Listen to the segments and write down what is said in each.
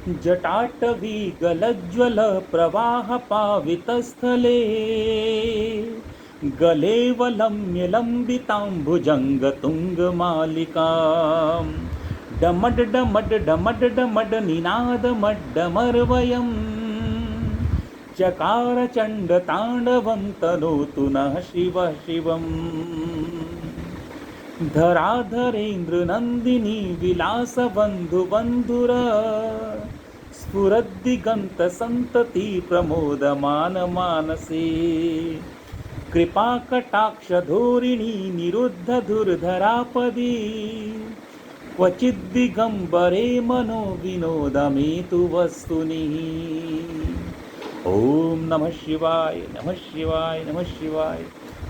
जटाटवी गलज्ज्वल प्रवाह पावितस्थले गले वलम्य लम्बिताम्बुजङ्ग तुङ्गमालिकाम् डमड डमड डमड डमड निनादमड्डमर्वयम् चकार चण्ड ताण्डवं तनोतु नः शिवः शिवम् धराधरेन्द्र नन्दिनी विलास बन्धु बन्धुर स्फुरद्दिगन्त सन्तति प्रमोदमान मानसे कृपा कटाक्ष धोरिणी निरुद्ध धुर्धरापदी क्वचिद्दिगम्बरे मनो विनोदमेतु वस्तुनि। ओम नमः शिवाय नमः शिवाय नमः शिवाय।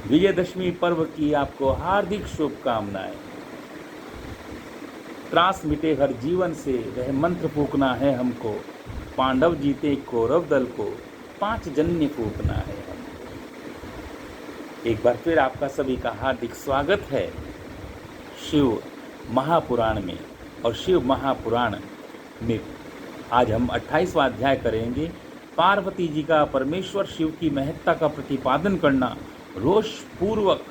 विजयदशमी पर्व की आपको हार्दिक शुभकामनाएं। त्रास मिटे हर जीवन से वह मंत्र फूकना है हमको, पांडव जीते कौरव दल को 5 जन्य फूकना है हमको। एक बार फिर आपका सभी का हार्दिक स्वागत है शिव महापुराण में। और शिव महापुराण में आज हम 28वां अध्याय करेंगे। पार्वती जी का परमेश्वर शिव की महत्ता का प्रतिपादन करना, रोष पूर्वक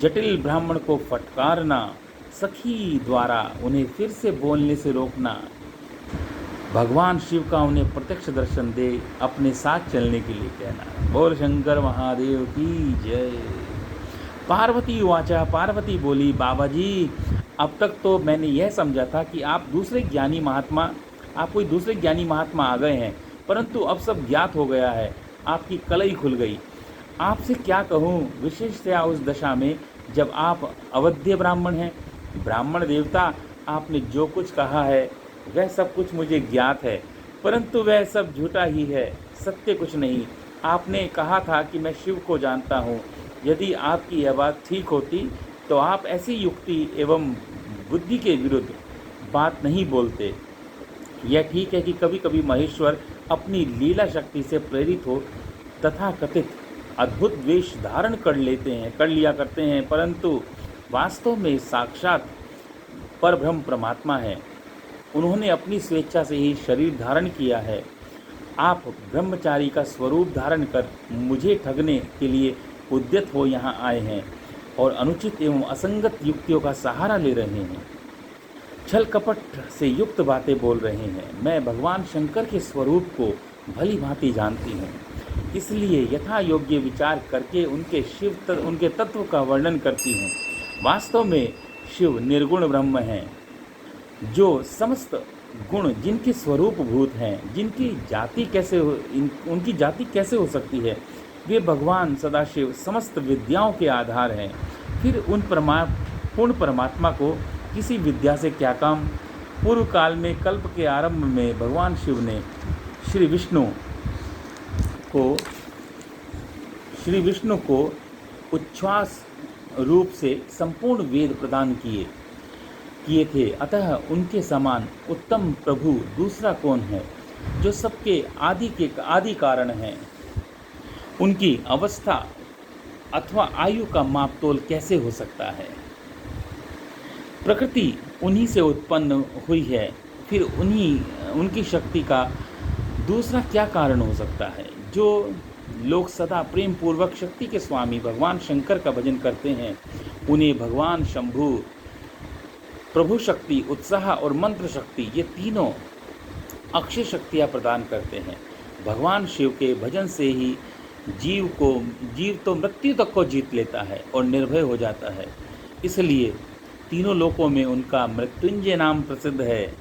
जटिल ब्राह्मण को फटकारना, सखी द्वारा उन्हें फिर से बोलने से रोकना, भगवान शिव का उन्हें प्रत्यक्ष दर्शन दे अपने साथ चलने के लिए कहना। बोल शंकर महादेव की जय। पार्वती वाचा, पार्वती बोली, बाबा जी अब तक तो मैंने यह समझा था कि आप कोई दूसरे ज्ञानी महात्मा आ गए हैं, परंतु अब सब ज्ञात हो गया है, आपकी कलई खुल गई। आपसे क्या कहूँ, विशेषतया उस दशा में जब आप अवध्य ब्राह्मण हैं। ब्राह्मण देवता, आपने जो कुछ कहा है वह सब कुछ मुझे ज्ञात है, परंतु वह सब झूठा ही है, सत्य कुछ नहीं। आपने कहा था कि मैं शिव को जानता हूँ। यदि आपकी यह बात ठीक होती तो आप ऐसी युक्ति एवं बुद्धि के विरुद्ध बात नहीं बोलते। यह ठीक है कि कभी कभी महेश्वर अपनी लीला शक्ति से प्रेरित हो तथा कथित अद्भुत वेश धारण कर लिया करते हैं, परंतु वास्तव में साक्षात परब्रह्म परमात्मा है। उन्होंने अपनी स्वेच्छा से ही शरीर धारण किया है। आप ब्रह्मचारी का स्वरूप धारण कर मुझे ठगने के लिए उद्यत हो यहाँ आए हैं और अनुचित एवं असंगत युक्तियों का सहारा ले रहे हैं, छल कपट से युक्त बातें बोल रहे हैं। मैं भगवान शंकर के स्वरूप को भली भांति जानती हूँ, इसलिए यथा योग्य विचार करके उनके तत्व का वर्णन करती हूँ। वास्तव में शिव निर्गुण ब्रह्म हैं, जो समस्त गुण जिनके स्वरूप भूत हैं, उनकी जाति कैसे हो सकती है। वे भगवान सदाशिव समस्त विद्याओं के आधार हैं। फिर उन पूर्ण परमात्मा को किसी विद्या से क्या काम। पूर्व काल में कल्प के आरंभ में भगवान शिव ने श्री विष्णु को उच्छ्वास रूप से संपूर्ण वेद प्रदान किए थे। अतः उनके समान उत्तम प्रभु दूसरा कौन है, जो सबके आदि कारण है। उनकी अवस्था अथवा आयु का मापतोल कैसे हो सकता है। प्रकृति उन्हीं से उत्पन्न हुई है, फिर उनकी शक्ति का दूसरा क्या कारण हो सकता है। जो लोग सदा प्रेम पूर्वक शक्ति के स्वामी भगवान शंकर का भजन करते हैं, उन्हें भगवान शंभु प्रभु शक्ति, उत्साह और मंत्र शक्ति, ये तीनों अक्षय शक्तियाँ प्रदान करते हैं। भगवान शिव के भजन से ही जीव तो मृत्यु तक को जीत लेता है और निर्भय हो जाता है। इसलिए तीनों लोकों में उनका मृत्युंजय नाम प्रसिद्ध है।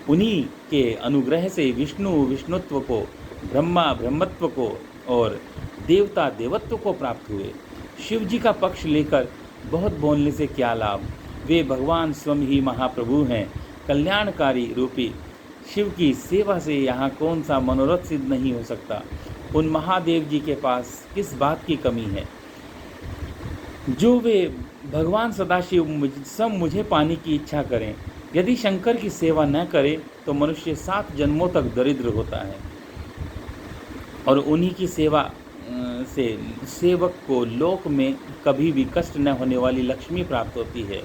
उन्हीं के अनुग्रह से विष्णु विष्णुत्व को, ब्रह्मा ब्रह्मत्व को और देवता देवत्व को प्राप्त हुए। शिव जी का पक्ष लेकर बहुत बोलने से क्या लाभ। वे भगवान स्वयं ही महाप्रभु हैं। कल्याणकारी रूपी शिव की सेवा से यहाँ कौन सा मनोरथ सिद्ध नहीं हो सकता। उन महादेव जी के पास किस बात की कमी है, जो वे भगवान सदाशिव मुझे पाने की इच्छा करें। यदि शंकर की सेवा न करे तो मनुष्य 7 जन्मों तक दरिद्र होता है और उन्हीं की सेवा से सेवक को लोक में कभी भी कष्ट न होने वाली लक्ष्मी प्राप्त होती है।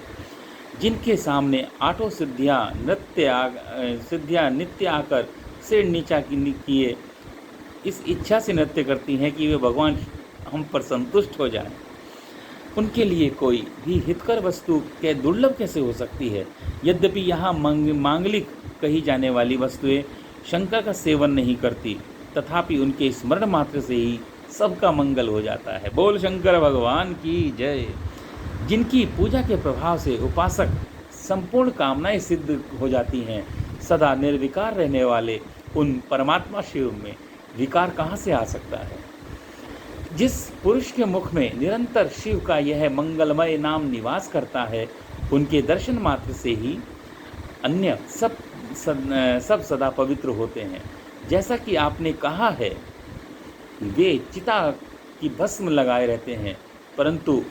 जिनके सामने 8 सिद्धियां नित्य आकर सिर नीचा किए इस इच्छा से नृत्य करती हैं कि वे भगवान हम पर संतुष्ट हो जाएं। उनके लिए कोई भी हितकर वस्तु के दुर्लभ कैसे हो सकती है। यद्यपि यहाँ मांगलिक कही जाने वाली वस्तुएं शंकर का सेवन नहीं करती, तथापि उनके स्मरण मात्र से ही सबका मंगल हो जाता है। बोल शंकर भगवान की जय। जिनकी पूजा के प्रभाव से उपासक संपूर्ण कामनाएं सिद्ध हो जाती हैं, सदा निर्विकार रहने वाले उन परमात्मा शिव में विकार कहाँ से आ सकता है। जिस पुरुष के मुख में निरंतर शिव का यह मंगलमय नाम निवास करता है, उनके दर्शन मात्र से ही अन्य सब सदा पवित्र होते हैं। जैसा कि आपने कहा है, वे चिता की भस्म लगाए रहते हैं, परंतु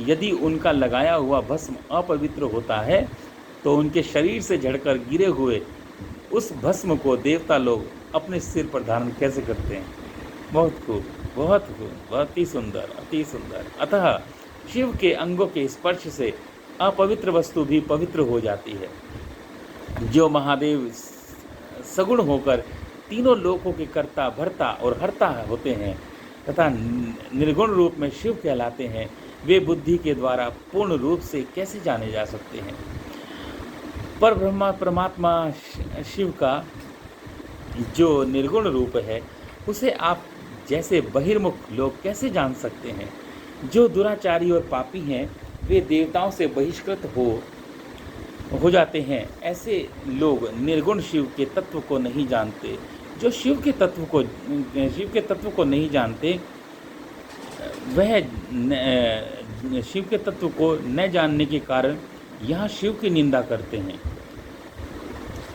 यदि उनका लगाया हुआ भस्म अपवित्र होता है तो उनके शरीर से झड़कर गिरे हुए उस भस्म को देवता लोग अपने सिर पर धारण कैसे करते हैं। बहुत खूब, बहुत खूब, बहुत ही सुंदर, अति सुंदर। अतः शिव के अंगों के स्पर्श से अपवित्र वस्तु भी पवित्र हो जाती है। जो महादेव सगुण होकर तीनों लोकों के कर्ता, भर्ता और हर्ता होते हैं तथा निर्गुण रूप में शिव कहलाते हैं, वे बुद्धि के द्वारा पूर्ण रूप से कैसे जाने जा सकते हैं। पर ब्रह्मा परमात्मा शिव का जो निर्गुण रूप है, उसे आप जैसे बहिर्मुख लोग कैसे जान सकते हैं। जो दुराचारी और पापी हैं, वे देवताओं से बहिष्कृत हो जाते हैं। ऐसे लोग निर्गुण शिव के तत्व को नहीं जानते। जो शिव के तत्व को नहीं जानते, वह शिव के तत्व को न जानने के कारण यहाँ शिव की निंदा करते हैं।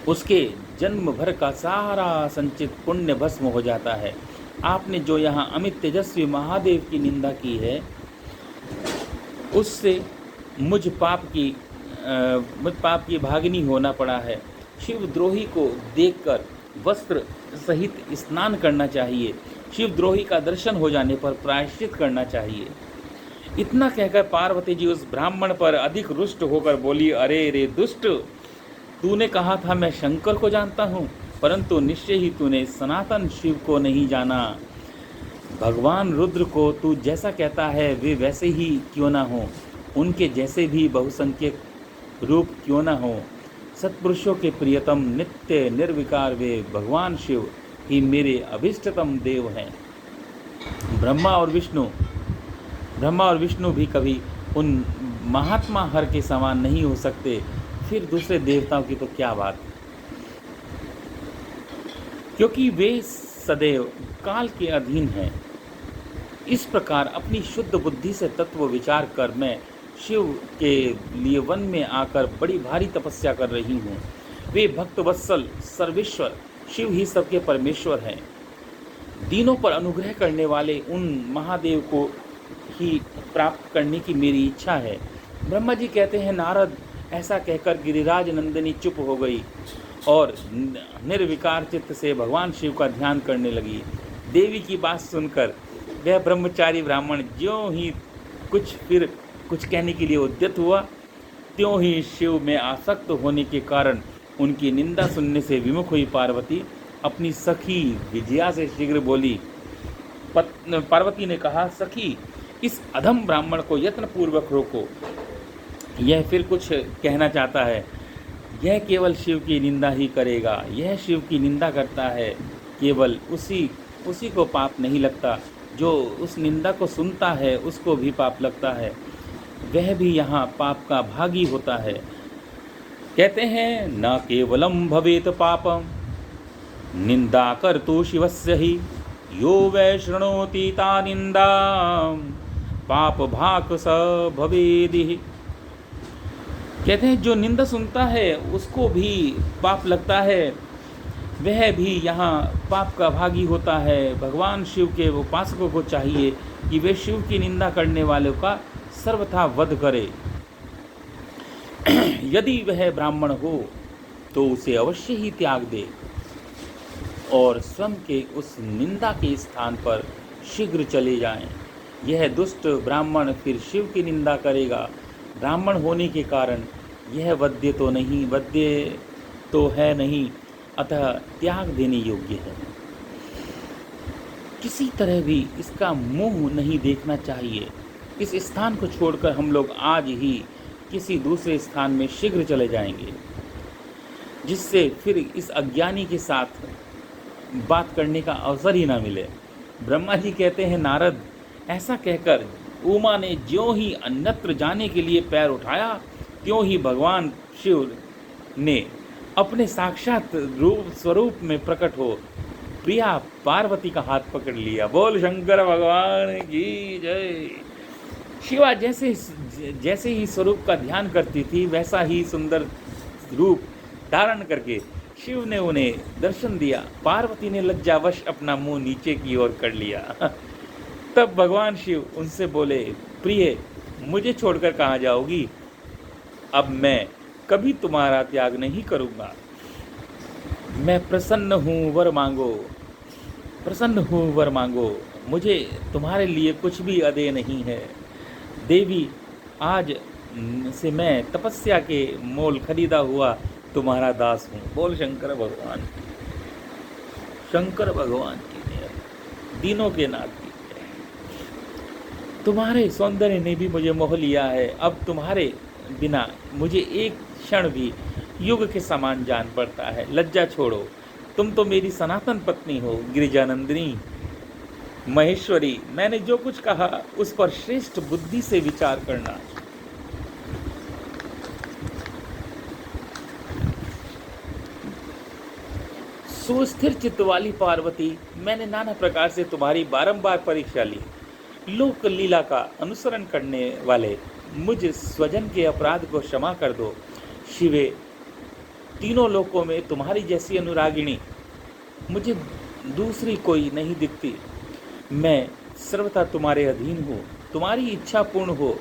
उसके जन्म भर का सारा संचित पुण्य भस्म हो जाता है। आपने जो यहाँ अमित तेजस्वी महादेव की निंदा की है, उससे मुझ पाप की भागिनी होना पड़ा है। शिवद्रोही को देखकर वस्त्र सहित स्नान करना चाहिए। शिवद्रोही का दर्शन हो जाने पर प्रायश्चित करना चाहिए। इतना कहकर पार्वती जी उस ब्राह्मण पर अधिक रुष्ट होकर बोली, अरे रे दुष्ट, तूने कहा था मैं शंकर को जानता हूँ, परंतु निश्चय ही तूने सनातन शिव को नहीं जाना। भगवान रुद्र को तू जैसा कहता है वे वैसे ही क्यों ना हो, उनके जैसे भी बहुसंख्यक रूप क्यों ना हो, सत्पुरुषों के प्रियतम नित्य निर्विकार वे भगवान शिव ही मेरे अभिष्टतम देव हैं। ब्रह्मा और विष्णु भी कभी उन महात्मा हर के समान नहीं हो सकते, फिर दूसरे देवताओं की तो क्या बात, क्योंकि वे सदैव काल के अधीन हैं। इस प्रकार अपनी शुद्ध बुद्धि से तत्व विचार कर मैं शिव के लिए वन में आकर बड़ी भारी तपस्या कर रही हूँ। वे भक्त वत्सल सर्वेश्वर शिव ही सबके परमेश्वर हैं। दीनों पर अनुग्रह करने वाले उन महादेव को ही प्राप्त करने की मेरी इच्छा है। ब्रह्मा जी कहते हैं, नारद, ऐसा कहकर गिरिराज नंदिनी चुप हो गई और निर्विकार चित्त से भगवान शिव का ध्यान करने लगी। देवी की बात सुनकर वह ब्रह्मचारी ब्राह्मण ज्यों ही कुछ कहने के लिए उद्यत हुआ, त्यों ही शिव में आसक्त होने के कारण उनकी निंदा सुनने से विमुख हुई पार्वती अपनी सखी विजया से शीघ्र बोली। पार्वती ने कहा, सखी, इस अधम ब्राह्मण को यत्नपूर्वक रोको, यह फिर कुछ कहना चाहता है। यह केवल शिव की निंदा ही करेगा। यह शिव की निंदा करता है, केवल उसी को पाप नहीं लगता, जो उस निंदा को सुनता है उसको भी पाप लगता है। वह भी यहाँ पाप का भागी होता है। कहते हैं, न केवलम भवेत पापम निंदा कर्तु शिवस्य ही, यो वै शृणोति ता निंदा पाप भाक स भवेदिहि। कहते हैं, जो निंदा सुनता है उसको भी पाप लगता है, वह भी यहाँ पाप का भागी होता है। भगवान शिव के उपासकों को चाहिए कि वे शिव की निंदा करने वालों का सर्वथा वध करे। यदि वह ब्राह्मण हो तो उसे अवश्य ही त्याग दे और स्वयं के उस निंदा के स्थान पर शीघ्र चले जाएं। यह दुष्ट ब्राह्मण फिर शिव की निंदा करेगा। ब्राह्मण होने के कारण यह वध्य तो है नहीं, अतः त्याग देने योग्य है। किसी तरह भी इसका मुंह नहीं देखना चाहिए। इस स्थान को छोड़कर हम लोग आज ही किसी दूसरे स्थान में शीघ्र चले जाएंगे, जिससे फिर इस अज्ञानी के साथ बात करने का अवसर ही ना मिले। ब्रह्मा जी कहते हैं, नारद, ऐसा कहकर उमा ने ज्यों ही अन्यत्र जाने के लिए पैर उठाया, त्यों ही भगवान शिव ने अपने साक्षात रूप स्वरूप में प्रकट हो प्रिया पार्वती का हाथ पकड़ लिया। बोल शंकर भगवान की जय। शिवा जैसे ही स्वरूप का ध्यान करती थी, वैसा ही सुंदर रूप धारण करके शिव ने उन्हें दर्शन दिया। पार्वती ने लज्जावश अपना मुंह नीचे की ओर कर लिया। तब भगवान शिव उनसे बोले, प्रिय, मुझे छोड़कर कहाँ जाओगी? अब मैं कभी तुम्हारा त्याग नहीं करूँगा। मैं प्रसन्न हूँ, वर मांगो। प्रसन्न हूँ, वर मांगो। मुझे तुम्हारे लिए कुछ भी अदेय नहीं है। देवी, आज से मैं तपस्या के मोल खरीदा हुआ तुम्हारा दास हूँ। बोल शंकर भगवान, शंकर भगवान की जय, दीनों के नाथ की जय। तुम्हारे सौंदर्य ने भी मुझे मोह लिया है। अब तुम्हारे बिना मुझे एक क्षण भी युग के समान जान पड़ता है। लज्जा छोड़ो, तुम तो मेरी सनातन पत्नी हो, गिरिजानंदिनी, महेश्वरी। मैंने जो कुछ कहा उस पर श्रेष्ठ बुद्धि से विचार करना। सुस्थिर चित्त वाली पार्वती, मैंने नाना प्रकार से तुम्हारी बारंबार परीक्षा ली। लोक लीला का अनुसरण करने वाले मुझ स्वजन के अपराध को क्षमा कर दो। शिवे, तीनों लोकों में तुम्हारी जैसी अनुरागिणी मुझे दूसरी कोई नहीं दिखती। मैं सर्वथा तुम्हारे अधीन हूँ, तुम्हारी इच्छा पूर्ण हो।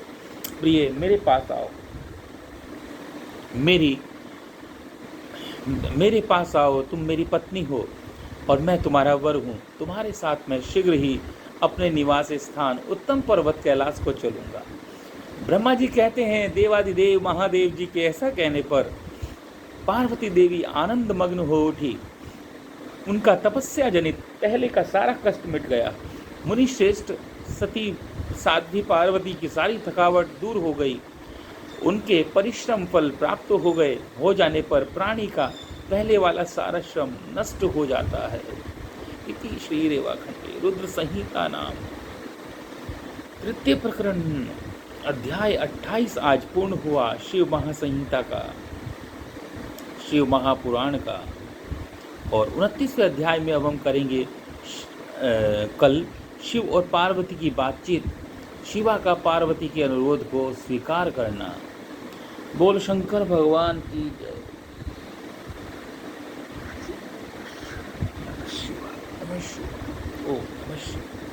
प्रिय, मेरे पास आओ, मेरे पास आओ। तुम मेरी पत्नी हो और मैं तुम्हारा वर हूँ। तुम्हारे साथ मैं शीघ्र ही अपने निवास स्थान उत्तम पर्वत कैलाश को चलूँगा। ब्रह्मा जी कहते हैं, देवादिदेव महादेव जी के ऐसा कहने पर पार्वती देवी आनंद मग्न हो उठी। उनका तपस्या जनित पहले का सारा कष्ट मिट गया। मुनि श्रेष्ठ सती साध्वी पार्वती की सारी थकावट दूर हो गई। उनके परिश्रम फल प्राप्त हो जाने पर प्राणी का पहले वाला सारा श्रम नष्ट हो जाता है। इति श्री रेवाखंडे रुद्र संहिता नाम तृतीय प्रकरण अध्याय 28 आज पूर्ण हुआ। शिव महासंहिता का, शिव महापुराण का। और 29वें अध्याय में अब हम करेंगे कल शिव और पार्वती की बातचीत, शिवा का पार्वती के अनुरोध को स्वीकार करना। बोल शंकर भगवान की जय। नमः शिवाय, नमः शिवाय, ओम नमः शिवाय।